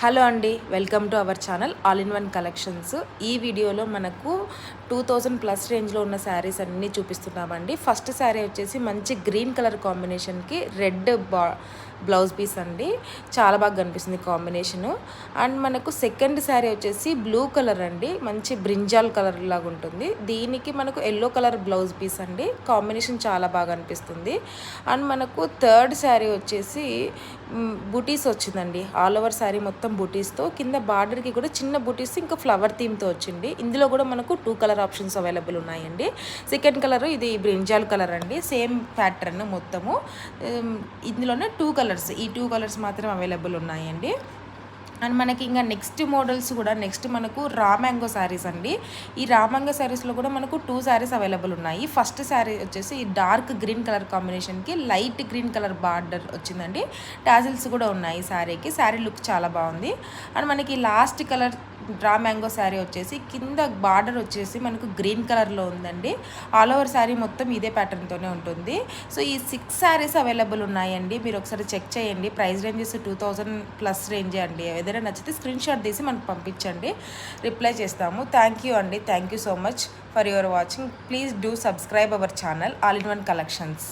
Hello అండి, welcome to our channel all in one collections. ఈ వీడియోలో మనకు 2000+ రేంజ్లో ఉన్న శారీస్ అన్నీ చూపిస్తున్నామండి. ఫస్ట్ శారీ వచ్చేసి మంచి గ్రీన్ కలర్ కాంబినేషన్కి రెడ్ బ్లౌజ్ పీస్ అండి. చాలా బాగా కనిపిస్తుంది కాంబినేషను. అండ్ మనకు సెకండ్ శారీ వచ్చేసి బ్లూ కలర్ అండి, మంచి బ్రింజాల్ కలర్ లాగా ఉంటుంది. దీనికి మనకు ఎల్లో కలర్ బ్లౌజ్ పీస్ అండి. కాంబినేషన్ చాలా బాగా అనిపిస్తుంది. అండ్ మనకు థర్డ్ శారీ వచ్చేసి బుటీస్ వచ్చిందండి. ఆల్ ఓవర్ శారీ మొత్తం బుటీస్తో, కింద బార్డర్కి కూడా చిన్న బుటీస్ ఇంకా ఫ్లవర్ థీమ్తో వచ్చింది. ఇందులో కూడా మనకు 2 కలర్ ఆప్షన్స్ అవైలబుల్ ఉన్నాయండి. సెకండ్ కలర్ ఇది బ్రింజాల్ కలర్ అండి, సేమ్ ప్యాటర్న్ మొత్తము. ఇందులోనే 2 కలర్స్, ఈ 2 కలర్స్ మాత్రం అవైలబుల్ ఉన్నాయండి. అండ్ మనకి ఇంకా నెక్స్ట్ మోడల్స్ కూడా మనకు రా మ్యాంగో శారీస్ అండి. ఈ రా మ్యాంగో శారీస్లో కూడా మనకు 2 శారీస్ అవైలబుల్ ఉన్నాయి. ఫస్ట్ శారీ వచ్చేసి ఈ డార్క్ గ్రీన్ కలర్ కాంబినేషన్కి లైట్ గ్రీన్ కలర్ బార్డర్ వచ్చిందండి. టాజిల్స్ కూడా ఉన్నాయి శారీకి. శారీ లుక్ చాలా బాగుంది. అండ్ మనకి last colour raw mango sari వచ్చేసి కింద బార్డర్ వచ్చేసి మనకు గ్రీన్ కలర్లో ఉందండి. ఆల్ ఓవర్ శారీ మొత్తం ఇదే ప్యాటర్న్తోనే ఉంటుంది. సో ఈ 6 శారీస్ అవైలబుల్ ఉన్నాయండి. మీరు ఒకసారి చెక్ చేయండి. ప్రైస్ రేంజెస్ 2000+ రేంజే అండి. ఏదైనా నచ్చితే స్క్రీన్ షాట్ తీసి మనకు పంపించండి, రిప్లై చేస్తాము. థ్యాంక్ యూ అండి. Thank you so much for your watching. Please do subscribe our channel all in one collections.